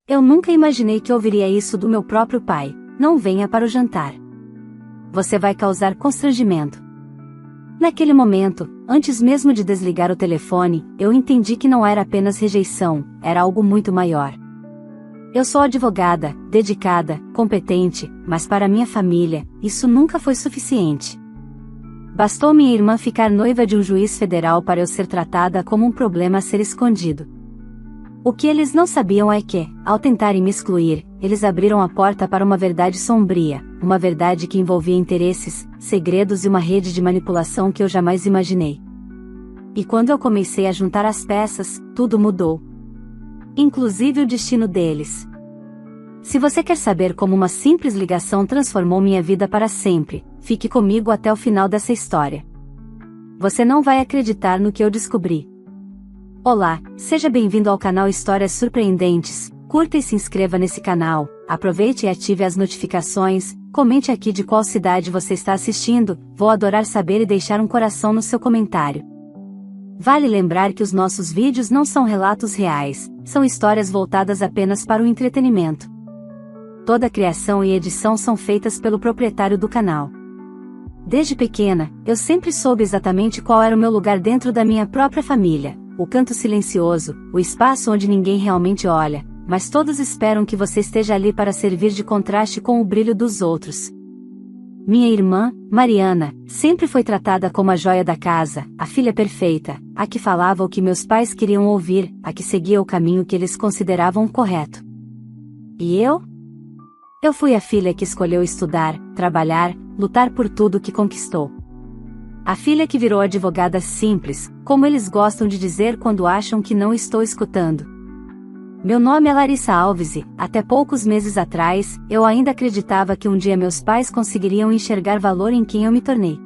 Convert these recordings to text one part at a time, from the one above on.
Eu nunca imaginei que ouviria isso do meu próprio pai. Não venha para o jantar. Você vai causar constrangimento. Naquele momento, antes mesmo de desligar o telefone, eu entendi que não era apenas rejeição, era algo muito maior. Eu sou advogada, dedicada, competente, mas para minha família, isso nunca foi suficiente. Bastou minha irmã ficar noiva de um juiz federal para eu ser tratada como um problema a ser escondido. O que eles não sabiam é que, ao tentarem me excluir, eles abriram a porta para uma verdade sombria, uma verdade que envolvia interesses, segredos e uma rede de manipulação que eu jamais imaginei. E quando eu comecei a juntar as peças, tudo mudou. Inclusive o destino deles. Se você quer saber como uma simples ligação transformou minha vida para sempre, fique comigo até o final dessa história. Você não vai acreditar no que eu descobri. Olá, seja bem-vindo ao canal Histórias Surpreendentes. Curta e se inscreva nesse canal, aproveite e ative as notificações, comente aqui de qual cidade você está assistindo, vou adorar saber e deixar um coração no seu comentário. Vale lembrar que os nossos vídeos não são relatos reais, são histórias voltadas apenas para o entretenimento. Toda a criação e edição são feitas pelo proprietário do canal. Desde pequena, eu sempre soube exatamente qual era o meu lugar dentro da minha própria família, o canto silencioso, o espaço onde ninguém realmente olha, mas todos esperam que você esteja ali para servir de contraste com o brilho dos outros. Minha irmã, Mariana, sempre foi tratada como a joia da casa, a filha perfeita, a que falava o que meus pais queriam ouvir, a que seguia o caminho que eles consideravam correto. E eu? Eu fui a filha que escolheu estudar, trabalhar, lutar por tudo que conquistou. A filha que virou advogada simples, como eles gostam de dizer quando acham que não estou escutando. Meu nome é Larissa Alves e, até poucos meses atrás, eu ainda acreditava que um dia meus pais conseguiriam enxergar valor em quem eu me tornei.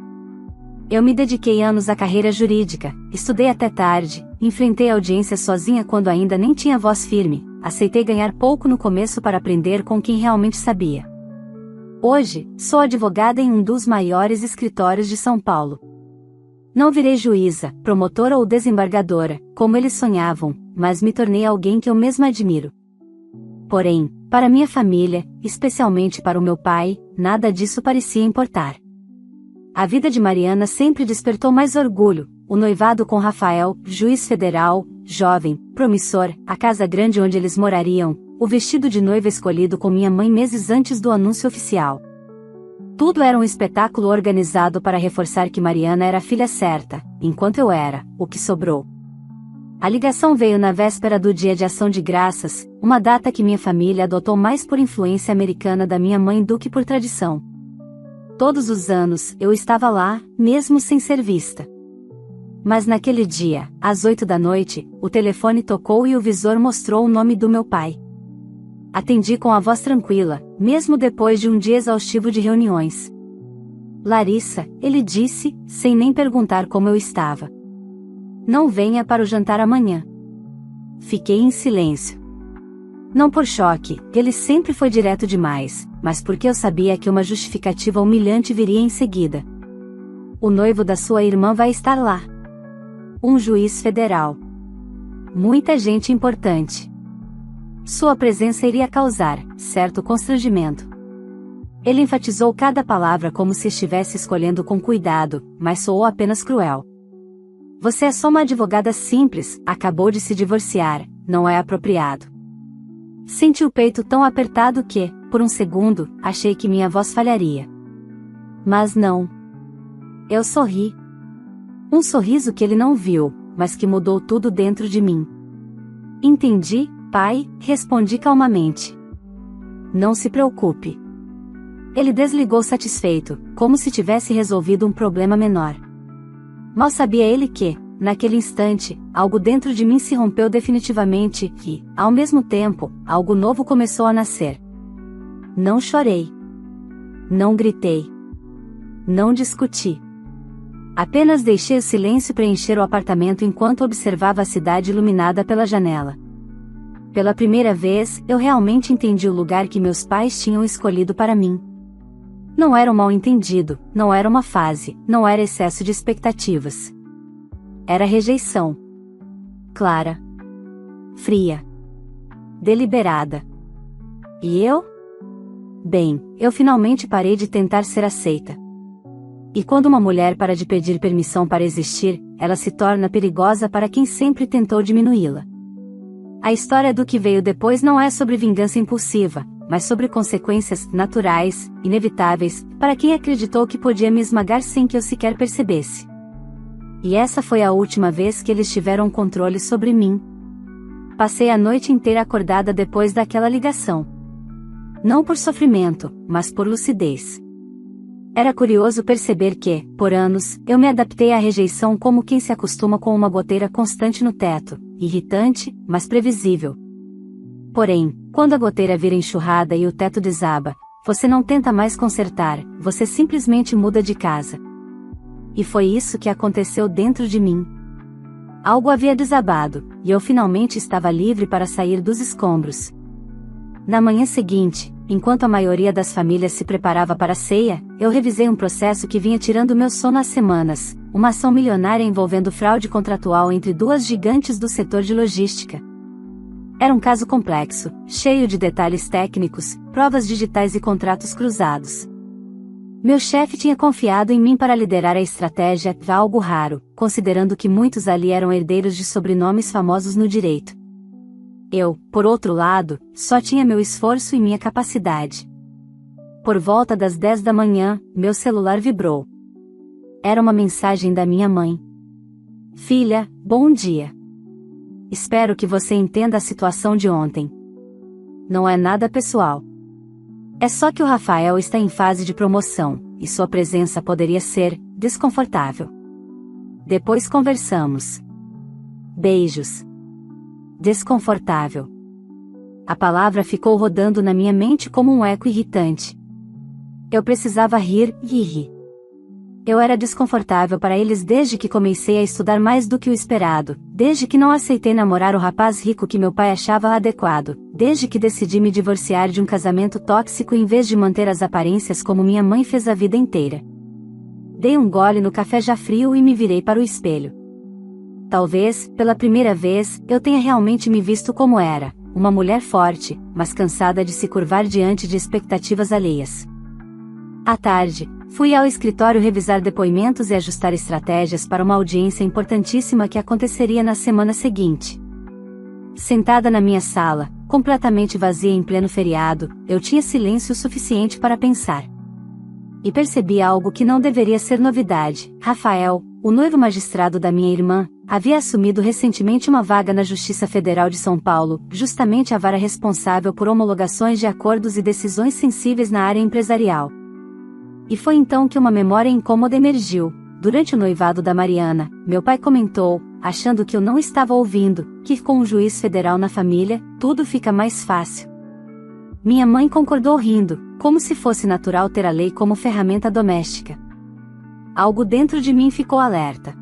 Eu me dediquei anos à carreira jurídica, estudei até tarde, enfrentei audiências sozinha quando ainda nem tinha voz firme, aceitei ganhar pouco no começo para aprender com quem realmente sabia. Hoje, sou advogada em um dos maiores escritórios de São Paulo. Não virei juíza, promotora ou desembargadora, como eles sonhavam, mas me tornei alguém que eu mesma admiro. Porém, para minha família, especialmente para o meu pai, nada disso parecia importar. A vida de Mariana sempre despertou mais orgulho, o noivado com Rafael, juiz federal, jovem, promissor, a casa grande onde eles morariam, o vestido de noiva escolhido com minha mãe meses antes do anúncio oficial. Tudo era um espetáculo organizado para reforçar que Mariana era a filha certa, enquanto eu era, o que sobrou. A ligação veio na véspera do Dia de Ação de Graças, uma data que minha família adotou mais por influência americana da minha mãe do que por tradição. Todos os anos, eu estava lá, mesmo sem ser vista. Mas naquele dia, às 8 da noite, o telefone tocou e o visor mostrou o nome do meu pai. Atendi com a voz tranquila, mesmo depois de um dia exaustivo de reuniões. Larissa, ele disse, sem nem perguntar como eu estava. Não venha para o jantar amanhã. Fiquei em silêncio. Não por choque, ele sempre foi direto demais, mas porque eu sabia que uma justificativa humilhante viria em seguida. O noivo da sua irmã vai estar lá. Um juiz federal. Muita gente importante. Sua presença iria causar, certo constrangimento. Ele enfatizou cada palavra como se estivesse escolhendo com cuidado, mas soou apenas cruel. Você é só uma advogada simples, acabou de se divorciar, não é apropriado. Senti o peito tão apertado que, por um segundo, achei que minha voz falharia. Mas não. Eu sorri. Um sorriso que ele não viu, mas que mudou tudo dentro de mim. Entendi, pai, respondi calmamente. Não se preocupe. Ele desligou satisfeito, como se tivesse resolvido um problema menor. Mal sabia ele que, naquele instante, algo dentro de mim se rompeu definitivamente e, ao mesmo tempo, algo novo começou a nascer. Não chorei. Não gritei. Não discuti. Apenas deixei o silêncio preencher o apartamento enquanto observava a cidade iluminada pela janela. Pela primeira vez, eu realmente entendi o lugar que meus pais tinham escolhido para mim. Não era um mal-entendido, não era uma fase, não era excesso de expectativas. Era rejeição. Clara. Fria. Deliberada. E eu? Bem, eu finalmente parei de tentar ser aceita. E quando uma mulher para de pedir permissão para existir, ela se torna perigosa para quem sempre tentou diminuí-la. A história do que veio depois não é sobre vingança impulsiva, mas sobre consequências naturais, inevitáveis, para quem acreditou que podia me esmagar sem que eu sequer percebesse. E essa foi a última vez que eles tiveram controle sobre mim. Passei a noite inteira acordada depois daquela ligação. Não por sofrimento, mas por lucidez. Era curioso perceber que, por anos, eu me adaptei à rejeição como quem se acostuma com uma goteira constante no teto, irritante, mas previsível. Porém, quando a goteira vira enxurrada e o teto desaba, você não tenta mais consertar, você simplesmente muda de casa. E foi isso que aconteceu dentro de mim. Algo havia desabado, e eu finalmente estava livre para sair dos escombros. Na manhã seguinte, enquanto a maioria das famílias se preparava para a ceia, eu revisei um processo que vinha tirando meu sono há semanas, uma ação milionária envolvendo fraude contratual entre duas gigantes do setor de logística. Era um caso complexo, cheio de detalhes técnicos, provas digitais e contratos cruzados. Meu chefe tinha confiado em mim para liderar a estratégia, algo raro, considerando que muitos ali eram herdeiros de sobrenomes famosos no direito. Eu, por outro lado, só tinha meu esforço e minha capacidade. Por volta das 10 da manhã, meu celular vibrou. Era uma mensagem da minha mãe. Filha, bom dia. Espero que você entenda a situação de ontem. Não é nada pessoal. É só que o Rafael está em fase de promoção, e sua presença poderia ser desconfortável. Depois conversamos. Beijos. Desconfortável. A palavra ficou rodando na minha mente como um eco irritante. Eu precisava rir e rir. Eu era desconfortável para eles desde que comecei a estudar mais do que o esperado, desde que não aceitei namorar o rapaz rico que meu pai achava adequado, desde que decidi me divorciar de um casamento tóxico em vez de manter as aparências como minha mãe fez a vida inteira. Dei um gole no café já frio e me virei para o espelho. Talvez, pela primeira vez, eu tenha realmente me visto como era, uma mulher forte, mas cansada de se curvar diante de expectativas alheias. À tarde, fui ao escritório revisar depoimentos e ajustar estratégias para uma audiência importantíssima que aconteceria na semana seguinte. Sentada na minha sala, completamente vazia em pleno feriado, eu tinha silêncio suficiente para pensar. E percebi algo que não deveria ser novidade. Rafael, o noivo magistrado da minha irmã, havia assumido recentemente uma vaga na Justiça Federal de São Paulo, justamente a vara responsável por homologações de acordos e decisões sensíveis na área empresarial. E foi então que uma memória incômoda emergiu. Durante o noivado da Mariana, meu pai comentou, achando que eu não estava ouvindo, que com um juiz federal na família, tudo fica mais fácil. Minha mãe concordou rindo, como se fosse natural ter a lei como ferramenta doméstica. Algo dentro de mim ficou alerta.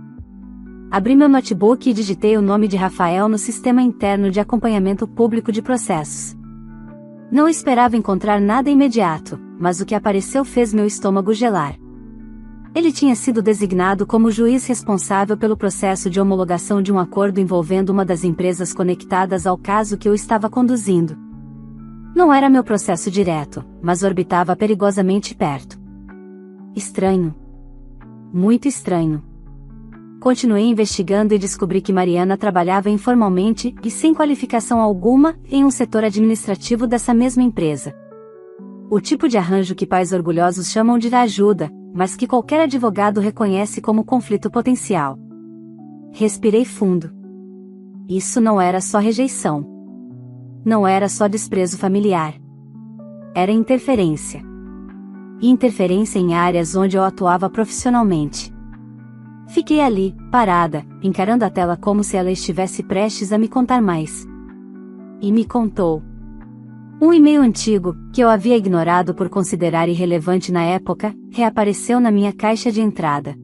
Abri meu notebook e digitei o nome de Rafael no sistema interno de acompanhamento público de processos. Não esperava encontrar nada imediato, mas o que apareceu fez meu estômago gelar. Ele tinha sido designado como juiz responsável pelo processo de homologação de um acordo envolvendo uma das empresas conectadas ao caso que eu estava conduzindo. Não era meu processo direto, mas orbitava perigosamente perto. Estranho. Muito estranho. Continuei investigando e descobri que Mariana trabalhava informalmente e sem qualificação alguma em um setor administrativo dessa mesma empresa. O tipo de arranjo que pais orgulhosos chamam de ajuda, mas que qualquer advogado reconhece como conflito potencial. Respirei fundo. Isso não era só rejeição. Não era só desprezo familiar. Era interferência. E interferência em áreas onde eu atuava profissionalmente. Fiquei ali, parada, encarando a tela como se ela estivesse prestes a me contar mais. E me contou. Um e-mail antigo, que eu havia ignorado por considerar irrelevante na época, reapareceu na minha caixa de entrada.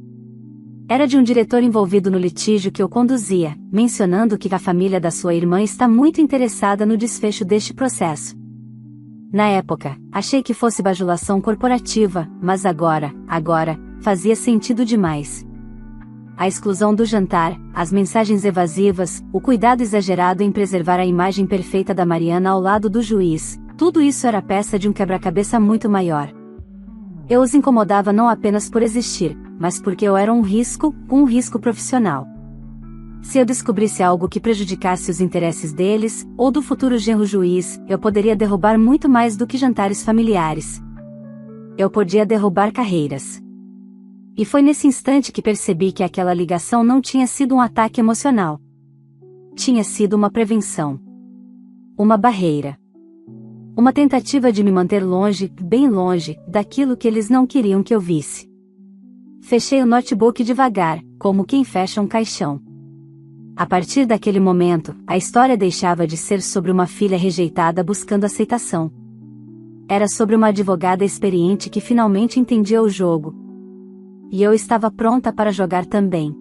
Era de um diretor envolvido no litígio que eu conduzia, mencionando que a família da sua irmã está muito interessada no desfecho deste processo. Na época, achei que fosse bajulação corporativa, mas agora, fazia sentido demais. A exclusão do jantar, as mensagens evasivas, o cuidado exagerado em preservar a imagem perfeita da Mariana ao lado do juiz, Tudo isso era peça de um quebra-cabeça muito maior. Eu os incomodava não apenas por existir, mas porque eu era um risco profissional. Se eu descobrisse algo que prejudicasse os interesses deles, ou do futuro genro juiz, eu poderia derrubar muito mais do que jantares familiares. Eu podia derrubar carreiras. E foi nesse instante que percebi que aquela ligação não tinha sido um ataque emocional. Tinha sido uma prevenção. Uma barreira. Uma tentativa de me manter longe, bem longe, daquilo que eles não queriam que eu visse. Fechei o notebook devagar, como quem fecha um caixão. A partir daquele momento, a história deixava de ser sobre uma filha rejeitada buscando aceitação. Era sobre uma advogada experiente que finalmente entendia o jogo. E eu estava pronta para jogar também.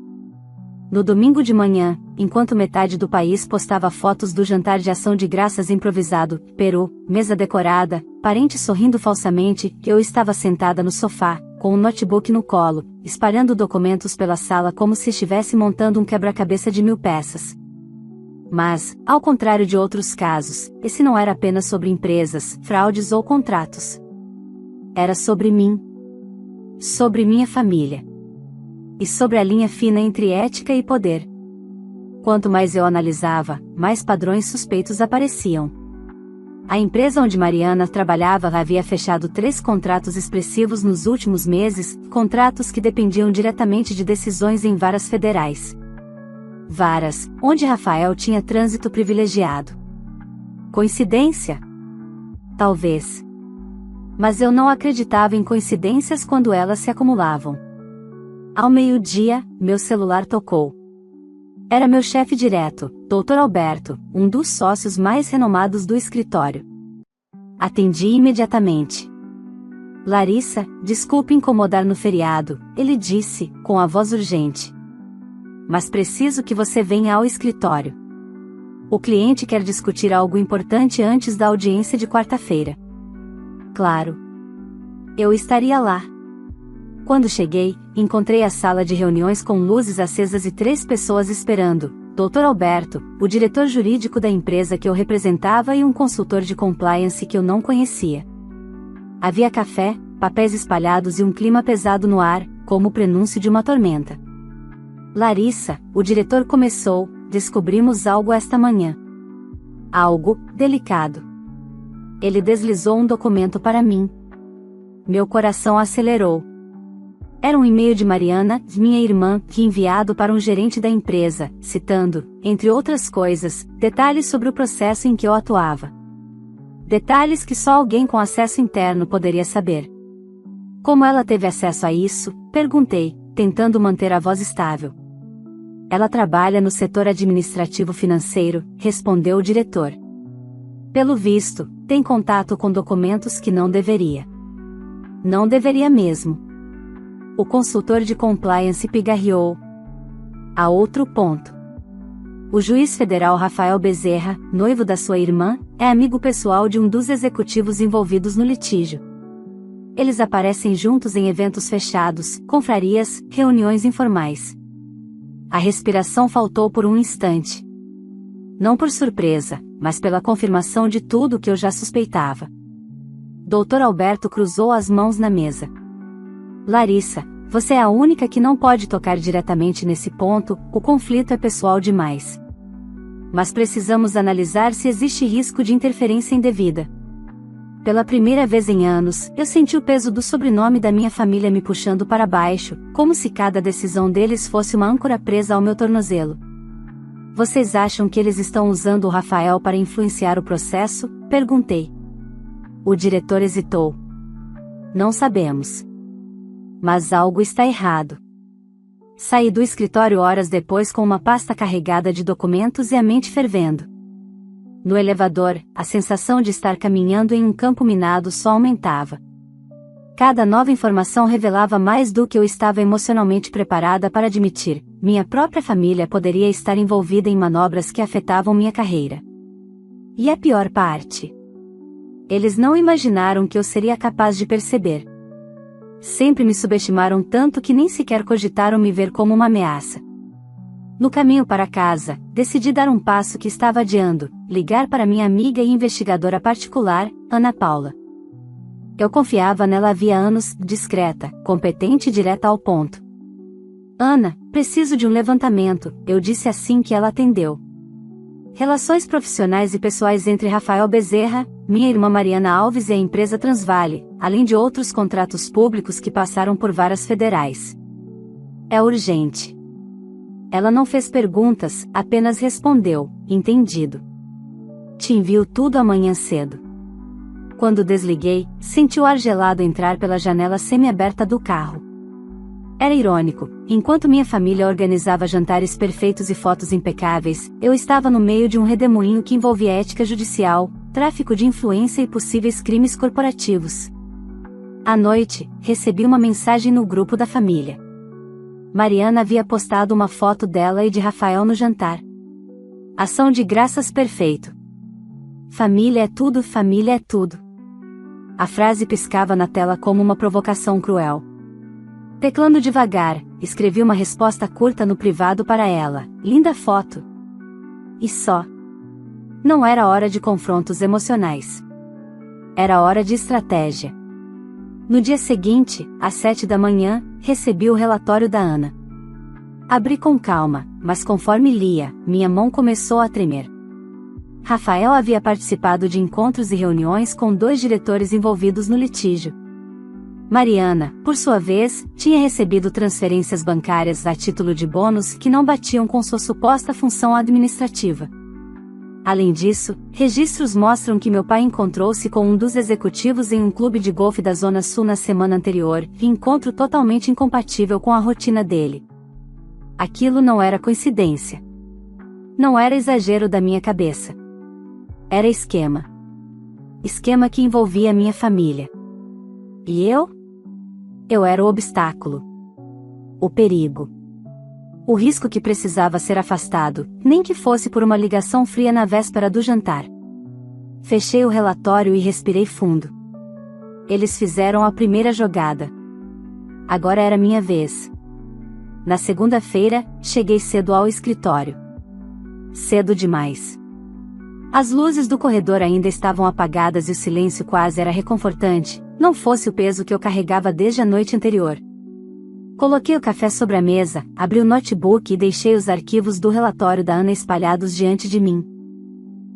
No domingo de manhã, enquanto metade do país postava fotos do jantar de ação de graças improvisado, peru, mesa decorada, parentes sorrindo falsamente, eu estava sentada no sofá, com o notebook no colo, espalhando documentos pela sala como se estivesse montando um quebra-cabeça de 1000 peças. Mas, ao contrário de outros casos, esse não era apenas sobre empresas, fraudes ou contratos. Era sobre mim. Sobre minha família. E sobre a linha fina entre ética e poder. Quanto mais eu analisava, mais padrões suspeitos apareciam. A empresa onde Mariana trabalhava havia fechado 3 contratos expressivos nos últimos meses, contratos que dependiam diretamente de decisões em varas federais. Varas, onde Rafael tinha trânsito privilegiado. Coincidência? Talvez. Mas eu não acreditava em coincidências quando elas se acumulavam. Ao meio-dia, meu celular tocou. Era meu chefe direto, Dr. Alberto, um dos sócios mais renomados do escritório. Atendi imediatamente. Larissa, desculpe incomodar no feriado, ele disse, com a voz urgente. Mas preciso que você venha ao escritório. O cliente quer discutir algo importante antes da audiência de quarta-feira. Claro. Eu estaria lá. Quando cheguei, encontrei a sala de reuniões com luzes acesas e 3 pessoas esperando, Dr. Alberto, o diretor jurídico da empresa que eu representava e um consultor de compliance que eu não conhecia. Havia café, papéis espalhados e um clima pesado no ar, como o prenúncio de uma tormenta. Larissa, o diretor começou, descobrimos algo esta manhã. Algo delicado. Ele deslizou um documento para mim. Meu coração acelerou. Era um e-mail de Mariana, minha irmã, que enviado para um gerente da empresa, citando, entre outras coisas, detalhes sobre o processo em que eu atuava. Detalhes que só alguém com acesso interno poderia saber. Como ela teve acesso a isso? Perguntei, tentando manter a voz estável. Ela trabalha no setor administrativo financeiro, respondeu o diretor. Pelo visto, tem contato com documentos que não deveria. Não deveria mesmo. O consultor de compliance pigarreou. A outro ponto. O juiz federal Rafael Bezerra, noivo da sua irmã, é amigo pessoal de um dos executivos envolvidos no litígio. Eles aparecem juntos em eventos fechados, confrarias, reuniões informais. A respiração faltou por um instante. Não por surpresa, mas pela confirmação de tudo o que eu já suspeitava. Dr. Alberto cruzou as mãos na mesa. Larissa, você é a única que não pode tocar diretamente nesse ponto, o conflito é pessoal demais. Mas precisamos analisar se existe risco de interferência indevida. Pela primeira vez em anos, eu senti o peso do sobrenome da minha família me puxando para baixo, como se cada decisão deles fosse uma âncora presa ao meu tornozelo. Vocês acham que eles estão usando o Rafael para influenciar o processo? Perguntei. O diretor hesitou. Não sabemos. Mas algo está errado. Saí do escritório horas depois com uma pasta carregada de documentos e a mente fervendo. No elevador, a sensação de estar caminhando em um campo minado só aumentava. Cada nova informação revelava mais do que eu estava emocionalmente preparada para admitir. Minha própria família poderia estar envolvida em manobras que afetavam minha carreira. E a pior parte? Eles não imaginaram que eu seria capaz de perceber. Sempre me subestimaram tanto que nem sequer cogitaram me ver como uma ameaça. No caminho para casa, decidi dar um passo que estava adiando, ligar para minha amiga e investigadora particular, Ana Paula. Eu confiava nela havia anos, discreta, competente e direta ao ponto. Ana, preciso de um levantamento, eu disse assim que ela atendeu. Relações profissionais e pessoais entre Rafael Bezerra, minha irmã Mariana Alves e a empresa Transvale, além de outros contratos públicos que passaram por varas federais. É urgente. Ela não fez perguntas, apenas respondeu, entendido. Te envio tudo amanhã cedo. Quando desliguei, senti o ar gelado entrar pela janela semi-aberta do carro. Era irônico, enquanto minha família organizava jantares perfeitos e fotos impecáveis, eu estava no meio de um redemoinho que envolvia ética judicial, tráfico de influência e possíveis crimes corporativos. À noite, recebi uma mensagem no grupo da família. Mariana havia postado uma foto dela e de Rafael no jantar. Ação de graças perfeito. Família é tudo, família é tudo. A frase piscava na tela como uma provocação cruel. Teclando devagar, escrevi uma resposta curta no privado para ela, linda foto. E só. Não era hora de confrontos emocionais. Era hora de estratégia. No dia seguinte, às 7 da manhã, recebi o relatório da Ana. Abri com calma, mas conforme lia, minha mão começou a tremer. Rafael havia participado de encontros e reuniões com 2 diretores envolvidos no litígio. Mariana, por sua vez, tinha recebido transferências bancárias a título de bônus que não batiam com sua suposta função administrativa. Além disso, registros mostram que meu pai encontrou-se com um dos executivos em um clube de golfe da Zona Sul na semana anterior, encontro totalmente incompatível com a rotina dele. Aquilo não era coincidência. Não era exagero da minha cabeça. Era esquema. Esquema que envolvia minha família. E eu? Eu era o obstáculo. O perigo. O risco que precisava ser afastado, nem que fosse por uma ligação fria na véspera do jantar. Fechei o relatório e respirei fundo. Eles fizeram a primeira jogada. Agora era minha vez. Na segunda-feira, cheguei cedo ao escritório. Cedo demais. As luzes do corredor ainda estavam apagadas e o silêncio quase era reconfortante, não fosse o peso que eu carregava desde a noite anterior. Coloquei o café sobre a mesa, abri o notebook e deixei os arquivos do relatório da Ana espalhados diante de mim.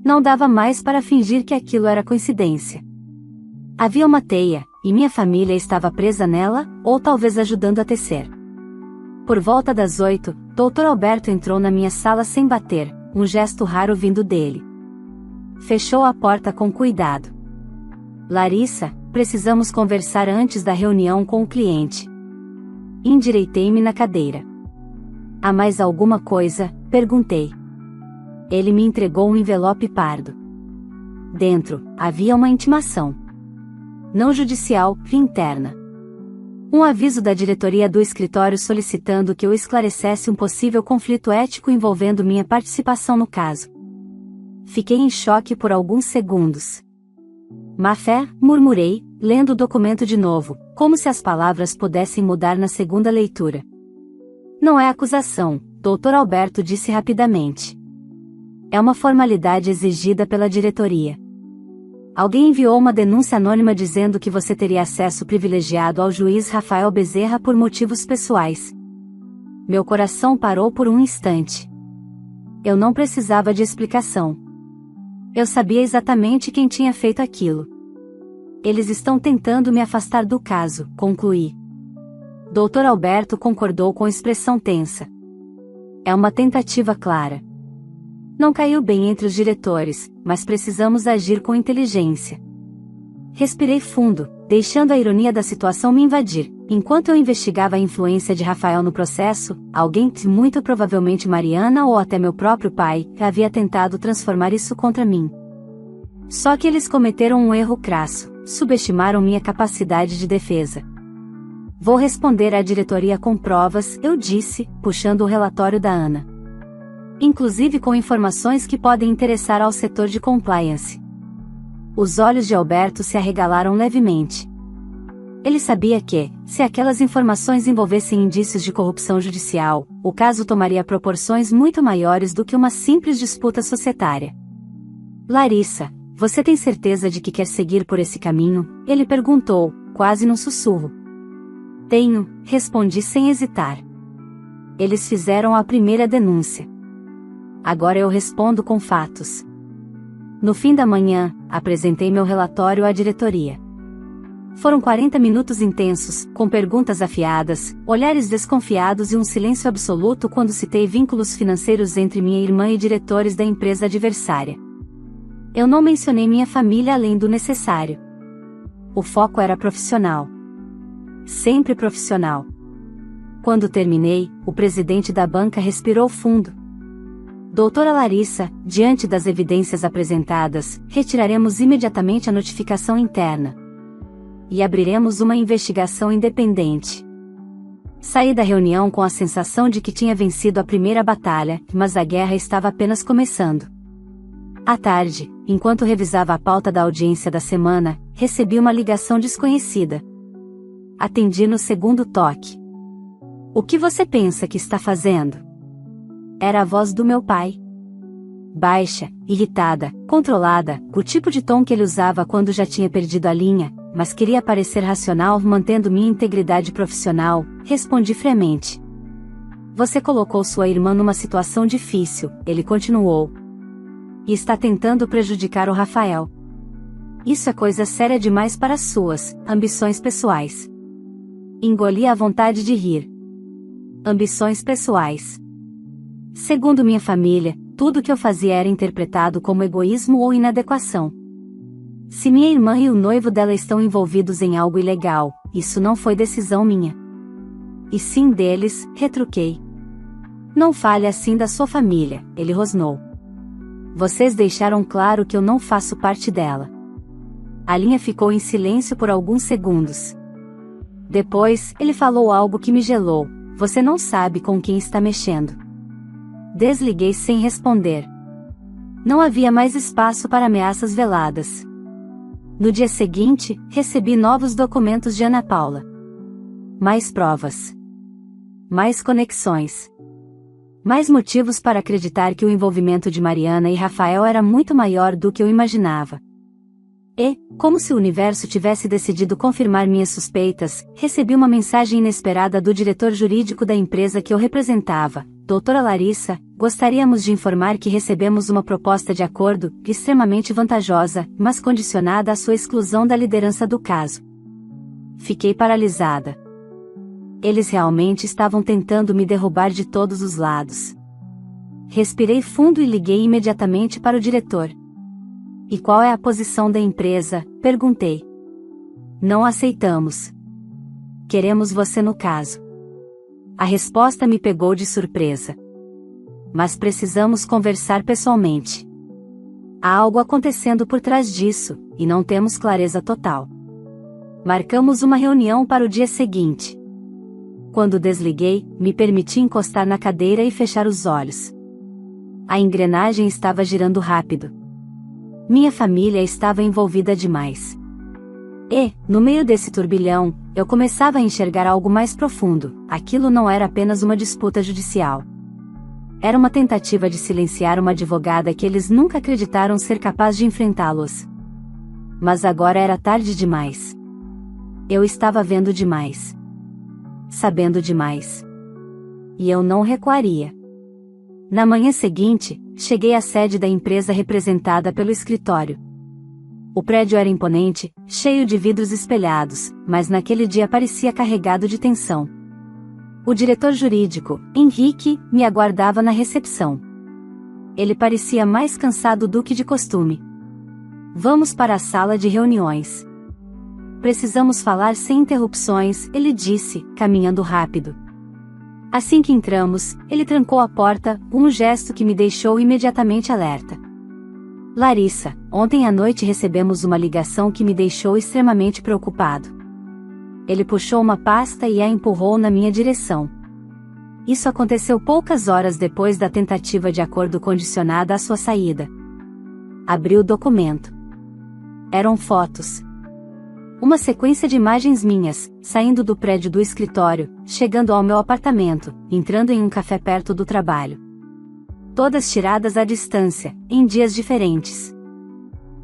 Não dava mais para fingir que aquilo era coincidência. Havia uma teia, e minha família estava presa nela, ou talvez ajudando a tecer. Por volta das 8, Dr. Alberto entrou na minha sala sem bater, um gesto raro vindo dele. Fechou a porta com cuidado. Larissa, precisamos conversar antes da reunião com o cliente. Endireitei-me na cadeira. Há mais alguma coisa? Perguntei. Ele me entregou um envelope pardo. Dentro, havia uma intimação. Não judicial, interna. Um aviso da diretoria do escritório solicitando que eu esclarecesse um possível conflito ético envolvendo minha participação no caso. Fiquei em choque por alguns segundos. Má fé, murmurei, lendo o documento de novo, como se as palavras pudessem mudar na segunda leitura. Não é acusação, Dr. Alberto disse rapidamente. É uma formalidade exigida pela diretoria. Alguém enviou uma denúncia anônima dizendo que você teria acesso privilegiado ao juiz Rafael Bezerra por motivos pessoais. Meu coração parou por um instante. Eu não precisava de explicação. Eu sabia exatamente quem tinha feito aquilo. Eles estão tentando me afastar do caso, concluí. Dr. Alberto concordou com expressão tensa. É uma tentativa clara. Não caiu bem entre os diretores, mas precisamos agir com inteligência. Respirei fundo, deixando a ironia da situação me invadir. Enquanto eu investigava a influência de Rafael no processo, alguém, muito provavelmente Mariana ou até meu próprio pai, havia tentado transformar isso contra mim. Só que eles cometeram um erro crasso, subestimaram minha capacidade de defesa. Vou responder à diretoria com provas, eu disse, puxando o relatório da Ana. Inclusive com informações que podem interessar ao setor de compliance. Os olhos de Alberto se arregalaram levemente. Ele sabia que, se aquelas informações envolvessem indícios de corrupção judicial, o caso tomaria proporções muito maiores do que uma simples disputa societária. Larissa, você tem certeza de que quer seguir por esse caminho? Ele perguntou, quase num sussurro. Tenho, respondi sem hesitar. Eles fizeram a primeira denúncia. Agora eu respondo com fatos. No fim da manhã, apresentei meu relatório à diretoria. Foram 40 minutos intensos, com perguntas afiadas, olhares desconfiados e um silêncio absoluto quando citei vínculos financeiros entre minha irmã e diretores da empresa adversária. Eu não mencionei minha família além do necessário. O foco era profissional. Sempre profissional. Quando terminei, o presidente da banca respirou fundo. Doutora Larissa, diante das evidências apresentadas, retiraremos imediatamente a notificação interna. E abriremos uma investigação independente. Saí da reunião com a sensação de que tinha vencido a primeira batalha, mas a guerra estava apenas começando. À tarde, enquanto revisava a pauta da audiência da semana, recebi uma ligação desconhecida. Atendi no segundo toque. O que você pensa que está fazendo? Era a voz do meu pai. Baixa, irritada, controlada, o tipo de tom que ele usava quando já tinha perdido a linha, mas queria parecer racional mantendo minha integridade profissional, respondi friamente. Você colocou sua irmã numa situação difícil, ele continuou. E está tentando prejudicar o Rafael. Isso é coisa séria demais para suas ambições pessoais. Engoli a vontade de rir. Ambições pessoais. Segundo minha família, tudo que eu fazia era interpretado como egoísmo ou inadequação. Se minha irmã e o noivo dela estão envolvidos em algo ilegal, isso não foi decisão minha. E sim deles, retruquei. Não fale assim da sua família, ele rosnou. Vocês deixaram claro que eu não faço parte dela. A linha ficou em silêncio por alguns segundos. Depois, ele falou algo que me gelou. Você não sabe com quem está mexendo. Desliguei sem responder. Não havia mais espaço para ameaças veladas. No dia seguinte, recebi novos documentos de Ana Paula. Mais provas. Mais conexões. Mais motivos para acreditar que o envolvimento de Mariana e Rafael era muito maior do que eu imaginava. E, como se o universo tivesse decidido confirmar minhas suspeitas, recebi uma mensagem inesperada do diretor jurídico da empresa que eu representava. Doutora Larissa, gostaríamos de informar que recebemos uma proposta de acordo, extremamente vantajosa, mas condicionada à sua exclusão da liderança do caso. Fiquei paralisada. Eles realmente estavam tentando me derrubar de todos os lados. Respirei fundo e liguei imediatamente para o diretor. E qual é a posição da empresa? Perguntei. Não aceitamos. Queremos você no caso. A resposta me pegou de surpresa. Mas precisamos conversar pessoalmente. Há algo acontecendo por trás disso, e não temos clareza total. Marcamos uma reunião para o dia seguinte. Quando desliguei, me permiti encostar na cadeira e fechar os olhos. A engrenagem estava girando rápido. Minha família estava envolvida demais. E, no meio desse turbilhão, eu começava a enxergar algo mais profundo. Aquilo não era apenas uma disputa judicial. Era uma tentativa de silenciar uma advogada que eles nunca acreditaram ser capaz de enfrentá-los. Mas agora era tarde demais. Eu estava vendo demais. Sabendo demais. E eu não recuaria. Na manhã seguinte, cheguei à sede da empresa representada pelo escritório. O prédio era imponente, cheio de vidros espelhados, mas naquele dia parecia carregado de tensão. O diretor jurídico, Henrique, me aguardava na recepção. Ele parecia mais cansado do que de costume. Vamos para a sala de reuniões. Precisamos falar sem interrupções, ele disse, caminhando rápido. Assim que entramos, ele trancou a porta, um gesto que me deixou imediatamente alerta. Larissa, ontem à noite recebemos uma ligação que me deixou extremamente preocupado. Ele puxou uma pasta e a empurrou na minha direção. Isso aconteceu poucas horas depois da tentativa de acordo condicionada à sua saída. Abri o documento. Eram fotos. Uma sequência de imagens minhas, saindo do prédio do escritório, chegando ao meu apartamento, entrando em um café perto do trabalho. Todas tiradas à distância, em dias diferentes.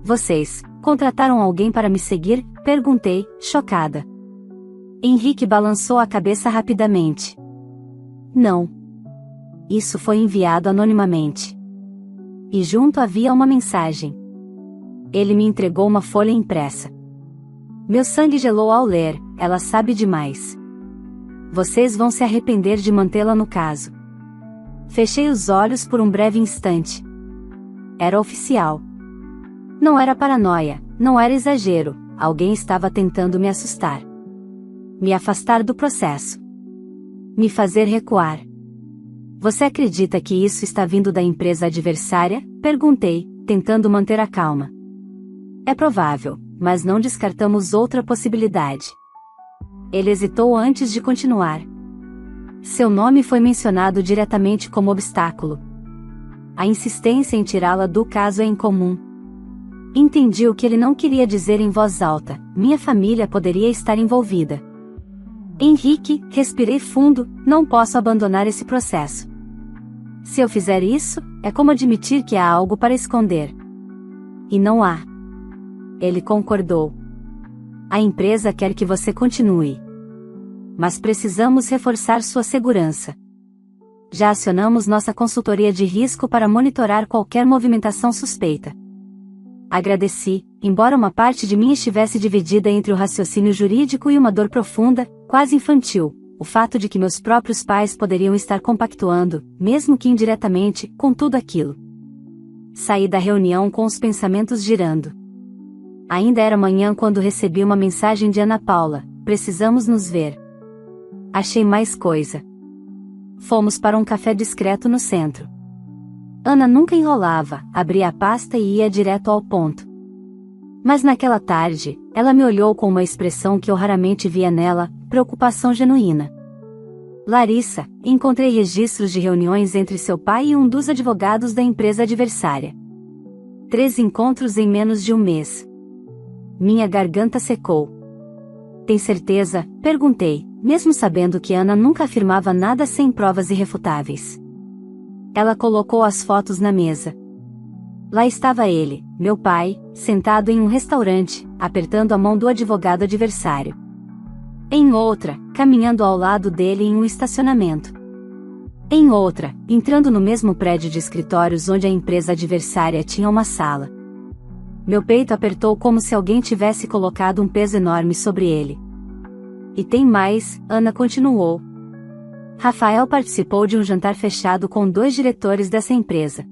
Vocês contrataram alguém para me seguir? Perguntei, chocada. Henrique balançou a cabeça rapidamente. Não. Isso foi enviado anonimamente. E junto havia uma mensagem. Ele me entregou uma folha impressa. Meu sangue gelou ao ler, ela sabe demais. Vocês vão se arrepender de mantê-la no caso. Fechei os olhos por um breve instante. Era oficial. Não era paranoia, não era exagero, alguém estava tentando me assustar. Me afastar do processo. Me fazer recuar. Você acredita que isso está vindo da empresa adversária? Perguntei, tentando manter a calma. É provável, mas não descartamos outra possibilidade. Ele hesitou antes de continuar. Seu nome foi mencionado diretamente como obstáculo. A insistência em tirá-la do caso é incomum. Entendi o que ele não queria dizer em voz alta, minha família poderia estar envolvida. Henrique, respirei fundo, não posso abandonar esse processo. Se eu fizer isso, é como admitir que há algo para esconder. E não há. Ele concordou. A empresa quer que você continue. Mas precisamos reforçar sua segurança. Já acionamos nossa consultoria de risco para monitorar qualquer movimentação suspeita. Agradeci, embora uma parte de mim estivesse dividida entre o raciocínio jurídico e uma dor profunda, quase infantil, o fato de que meus próprios pais poderiam estar compactuando, mesmo que indiretamente, com tudo aquilo. Saí da reunião com os pensamentos girando. Ainda era manhã quando recebi uma mensagem de Ana Paula: precisamos nos ver. Achei mais coisa. Fomos para um café discreto no centro. Ana nunca enrolava, abria a pasta e ia direto ao ponto. Mas naquela tarde, ela me olhou com uma expressão que eu raramente via nela, preocupação genuína. Larissa, encontrei registros de reuniões entre seu pai e um dos advogados da empresa adversária. 3 encontros em menos de um mês. Minha garganta secou. Tem certeza? Perguntei, mesmo sabendo que Ana nunca afirmava nada sem provas irrefutáveis. Ela colocou as fotos na mesa. Lá estava ele, meu pai, sentado em um restaurante, apertando a mão do advogado adversário. Em outra, caminhando ao lado dele em um estacionamento. Em outra, entrando no mesmo prédio de escritórios onde a empresa adversária tinha uma sala. Meu peito apertou como se alguém tivesse colocado um peso enorme sobre ele. E tem mais, Ana continuou. Rafael participou de um jantar fechado com 2 diretores dessa empresa.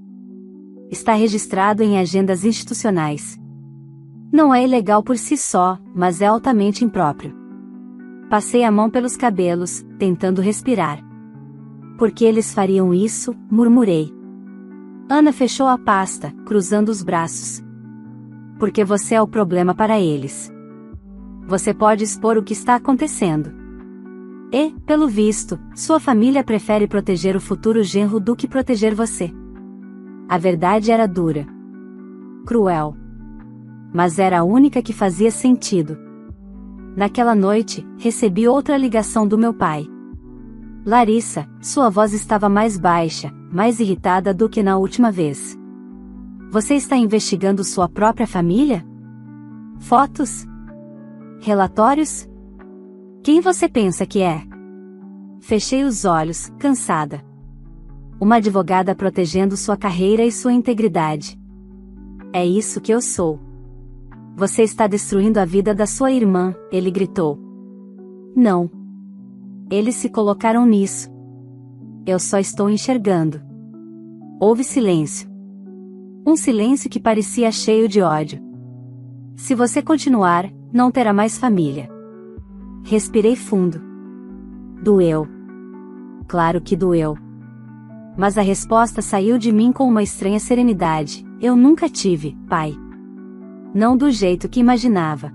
Está registrado em agendas institucionais. Não é ilegal por si só, mas é altamente impróprio. Passei a mão pelos cabelos, tentando respirar. Por que eles fariam isso? Murmurei. Ana fechou a pasta, cruzando os braços. Porque você é o problema para eles. Você pode expor o que está acontecendo. E, pelo visto, sua família prefere proteger o futuro genro do que proteger você. A verdade era dura. Cruel. Mas era a única que fazia sentido. Naquela noite, recebi outra ligação do meu pai. Larissa, sua voz estava mais baixa, mais irritada do que na última vez. Você está investigando sua própria família? Fotos? Relatórios? Quem você pensa que é? Fechei os olhos, cansada. Uma advogada protegendo sua carreira e sua integridade. É isso que eu sou. Você está destruindo a vida da sua irmã, ele gritou. Não. Eles se colocaram nisso. Eu só estou enxergando. Houve silêncio. Um silêncio que parecia cheio de ódio. Se você continuar, não terá mais família. Respirei fundo. Doeu. Claro que doeu. Mas a resposta saiu de mim com uma estranha serenidade. Eu nunca tive, pai. Não do jeito que imaginava.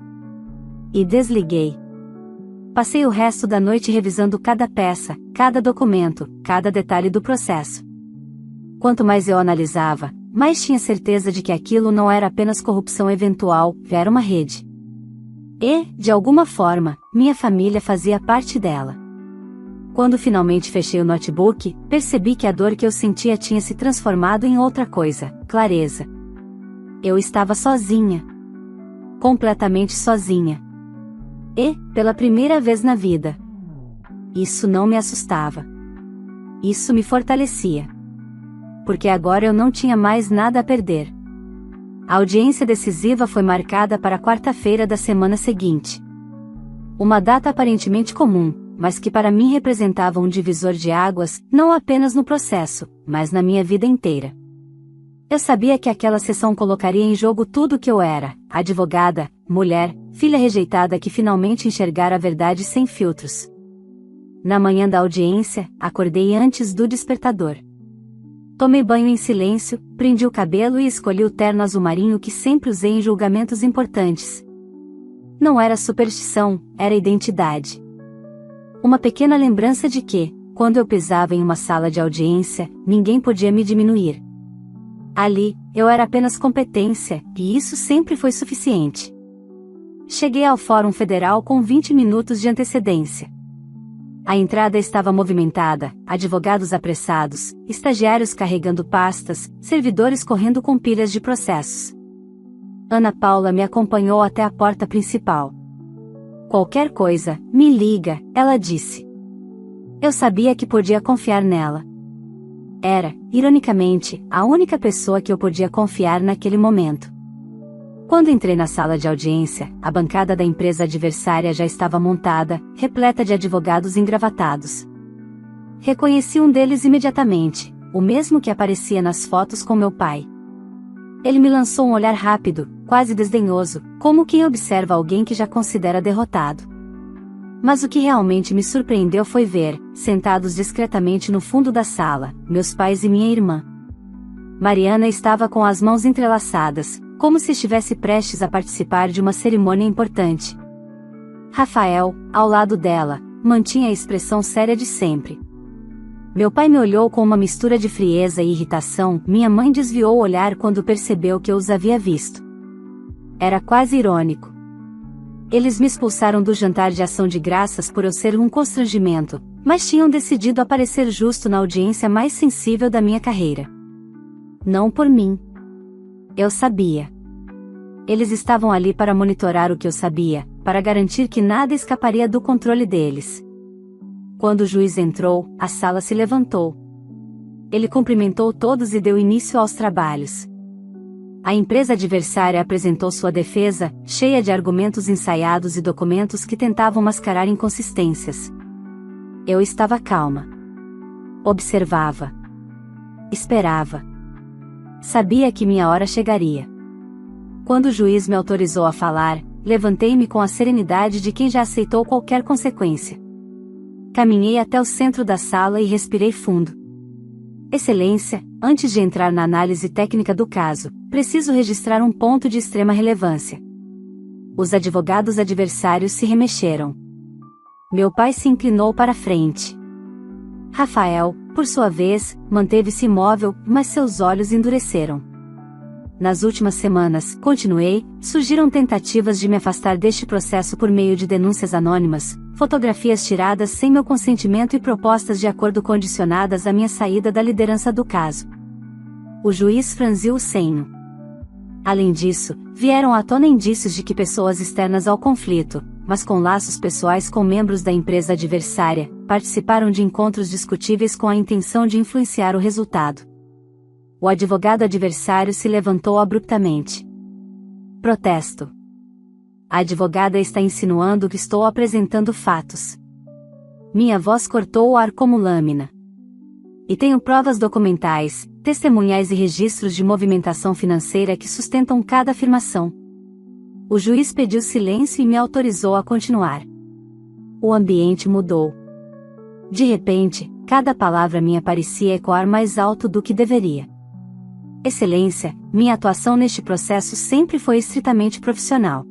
E desliguei. Passei o resto da noite revisando cada peça, cada documento, cada detalhe do processo. Quanto mais eu analisava, mais tinha certeza de que aquilo não era apenas corrupção eventual, era uma rede. E, de alguma forma, minha família fazia parte dela. Quando finalmente fechei o notebook, percebi que a dor que eu sentia tinha se transformado em outra coisa: clareza. Eu estava sozinha. Completamente sozinha. E, pela primeira vez na vida. Isso não me assustava. Isso me fortalecia. Porque agora eu não tinha mais nada a perder. A audiência decisiva foi marcada para a quarta-feira da semana seguinte. Uma data aparentemente comum, mas que para mim representava um divisor de águas, não apenas no processo, mas na minha vida inteira. Eu sabia que aquela sessão colocaria em jogo tudo o que eu era: advogada, mulher, filha rejeitada que finalmente enxergara a verdade sem filtros. Na manhã da audiência, acordei antes do despertador. Tomei banho em silêncio, prendi o cabelo e escolhi o terno azul marinho que sempre usei em julgamentos importantes. Não era superstição, era identidade. Uma pequena lembrança de que, quando eu pisava em uma sala de audiência, ninguém podia me diminuir. Ali, eu era apenas competência, e isso sempre foi suficiente. Cheguei ao Fórum Federal com 20 minutos de antecedência. A entrada estava movimentada, advogados apressados, estagiários carregando pastas, servidores correndo com pilhas de processos. Ana Paula me acompanhou até a porta principal. "Qualquer coisa, me liga", ela disse. Eu sabia que podia confiar nela. Era, ironicamente, a única pessoa que eu podia confiar naquele momento. Quando entrei na sala de audiência, a bancada da empresa adversária já estava montada, repleta de advogados engravatados. Reconheci um deles imediatamente, o mesmo que aparecia nas fotos com meu pai. Ele me lançou um olhar rápido, quase desdenhoso, como quem observa alguém que já considera derrotado. Mas o que realmente me surpreendeu foi ver, sentados discretamente no fundo da sala, meus pais e minha irmã. Mariana estava com as mãos entrelaçadas, como se estivesse prestes a participar de uma cerimônia importante. Rafael, ao lado dela, mantinha a expressão séria de sempre. Meu pai me olhou com uma mistura de frieza e irritação, minha mãe desviou o olhar quando percebeu que eu os havia visto. Era quase irônico. Eles me expulsaram do jantar de ação de graças por eu ser um constrangimento, mas tinham decidido aparecer justo na audiência mais sensível da minha carreira. Não por mim. Eu sabia. Eles estavam ali para monitorar o que eu sabia, para garantir que nada escaparia do controle deles. Quando o juiz entrou, a sala se levantou. Ele cumprimentou todos e deu início aos trabalhos. A empresa adversária apresentou sua defesa, cheia de argumentos ensaiados e documentos que tentavam mascarar inconsistências. Eu estava calma. Observava. Esperava. Sabia que minha hora chegaria. Quando o juiz me autorizou a falar, levantei-me com a serenidade de quem já aceitou qualquer consequência. Caminhei até o centro da sala e respirei fundo. Excelência, antes de entrar na análise técnica do caso, preciso registrar um ponto de extrema relevância. Os advogados adversários se remexeram. Meu pai se inclinou para a frente. Rafael, por sua vez, manteve-se imóvel, mas seus olhos endureceram. Nas últimas semanas, continuei, surgiram tentativas de me afastar deste processo por meio de denúncias anônimas, fotografias tiradas sem meu consentimento e propostas de acordo condicionadas à minha saída da liderança do caso. O juiz franziu o senho. Além disso, vieram à tona indícios de que pessoas externas ao conflito, mas com laços pessoais com membros da empresa adversária, participaram de encontros discutíveis com a intenção de influenciar o resultado. O advogado adversário se levantou abruptamente. Protesto. A advogada está insinuando que estou apresentando fatos. Minha voz cortou o ar como lâmina. E tenho provas documentais, testemunhais e registros de movimentação financeira que sustentam cada afirmação. O juiz pediu silêncio e me autorizou a continuar. O ambiente mudou. De repente, cada palavra minha parecia ecoar mais alto do que deveria. Excelência, minha atuação neste processo sempre foi estritamente profissional.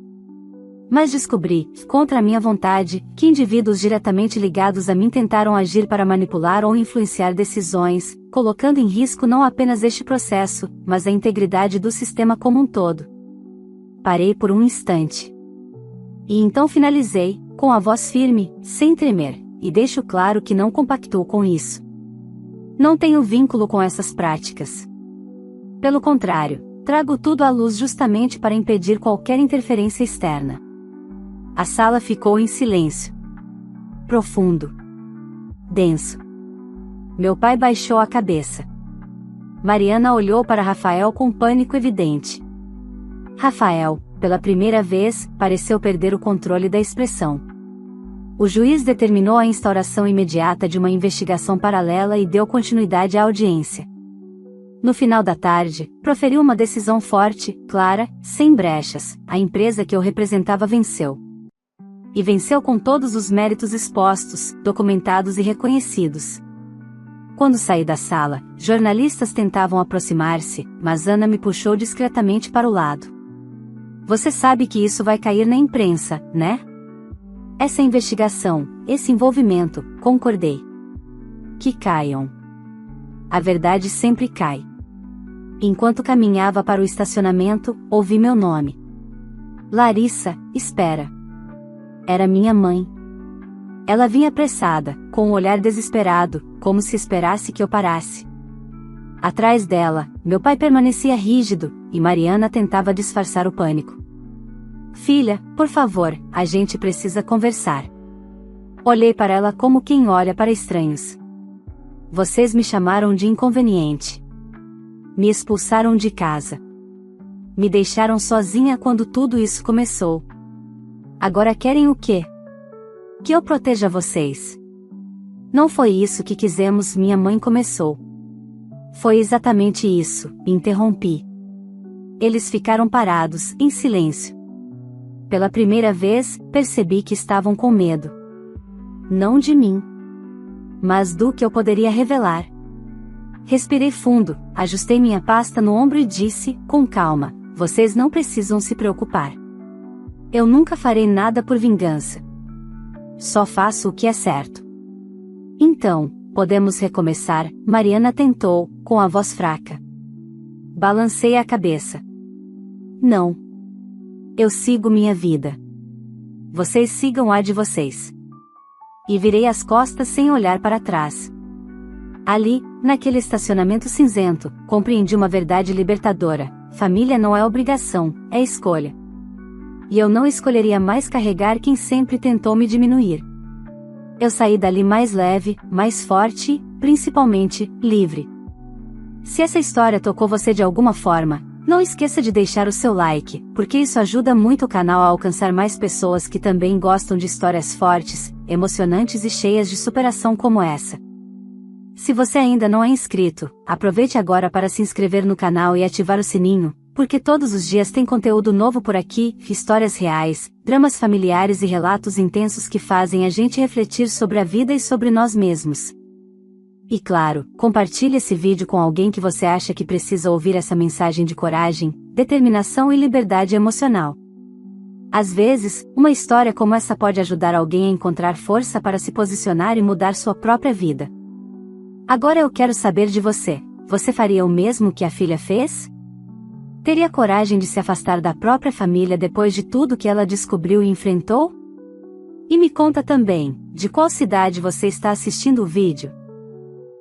Mas descobri, contra a minha vontade, que indivíduos diretamente ligados a mim tentaram agir para manipular ou influenciar decisões, colocando em risco não apenas este processo, mas a integridade do sistema como um todo. Parei por um instante. E então finalizei, com a voz firme, sem tremer, e deixo claro que não compactuo com isso. Não tenho vínculo com essas práticas. Pelo contrário, trago tudo à luz justamente para impedir qualquer interferência externa. A sala ficou em silêncio. Profundo. Denso. Meu pai baixou a cabeça. Mariana olhou para Rafael com pânico evidente. Rafael, pela primeira vez, pareceu perder o controle da expressão. O juiz determinou a instauração imediata de uma investigação paralela e deu continuidade à audiência. No final da tarde, proferiu uma decisão forte, clara, sem brechas. A empresa que eu representava venceu. E venceu com todos os méritos expostos, documentados e reconhecidos. Quando saí da sala, jornalistas tentavam aproximar-se, mas Ana me puxou discretamente para o lado. Você sabe que isso vai cair na imprensa, né? Essa investigação, esse envolvimento, concordei. Que caiam. A verdade sempre cai. Enquanto caminhava para o estacionamento, ouvi meu nome. Larissa, espera. Era minha mãe. Ela vinha apressada, com um olhar desesperado, como se esperasse que eu parasse. Atrás dela, meu pai permanecia rígido, e Mariana tentava disfarçar o pânico. Filha, por favor, a gente precisa conversar. Olhei para ela como quem olha para estranhos. Vocês me chamaram de inconveniente. Me expulsaram de casa. Me deixaram sozinha quando tudo isso começou. Agora querem o quê? Que eu proteja vocês. Não foi isso que quisemos, minha mãe começou. Foi exatamente isso, interrompi. Eles ficaram parados, em silêncio. Pela primeira vez, percebi que estavam com medo. Não de mim, mas do que eu poderia revelar. Respirei fundo, ajustei minha pasta no ombro e disse, com calma, vocês não precisam se preocupar. Eu nunca farei nada por vingança. Só faço o que é certo. Então, podemos recomeçar, Mariana tentou, com a voz fraca. Balancei a cabeça. Não. Eu sigo minha vida. Vocês sigam a de vocês. E virei as costas sem olhar para trás. Ali, naquele estacionamento cinzento, compreendi uma verdade libertadora: família não é obrigação, é escolha. E eu não escolheria mais carregar quem sempre tentou me diminuir. Eu saí dali mais leve, mais forte e, principalmente, livre. Se essa história tocou você de alguma forma, não esqueça de deixar o seu like, porque isso ajuda muito o canal a alcançar mais pessoas que também gostam de histórias fortes, emocionantes e cheias de superação como essa. Se você ainda não é inscrito, aproveite agora para se inscrever no canal e ativar o sininho, porque todos os dias tem conteúdo novo por aqui, histórias reais, dramas familiares e relatos intensos que fazem a gente refletir sobre a vida e sobre nós mesmos. E claro, compartilhe esse vídeo com alguém que você acha que precisa ouvir essa mensagem de coragem, determinação e liberdade emocional. Às vezes, uma história como essa pode ajudar alguém a encontrar força para se posicionar e mudar sua própria vida. Agora eu quero saber de você. Você faria o mesmo que a filha fez? Teria coragem de se afastar da própria família depois de tudo que ela descobriu e enfrentou? E me conta também, de qual cidade você está assistindo o vídeo?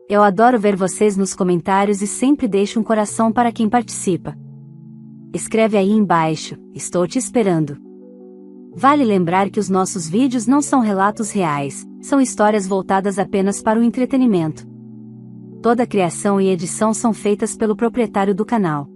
Eu adoro ver vocês nos comentários e sempre deixo um coração para quem participa. Escreve aí embaixo, estou te esperando. Vale lembrar que os nossos vídeos não são relatos reais, são histórias voltadas apenas para o entretenimento. Toda a criação e edição são feitas pelo proprietário do canal.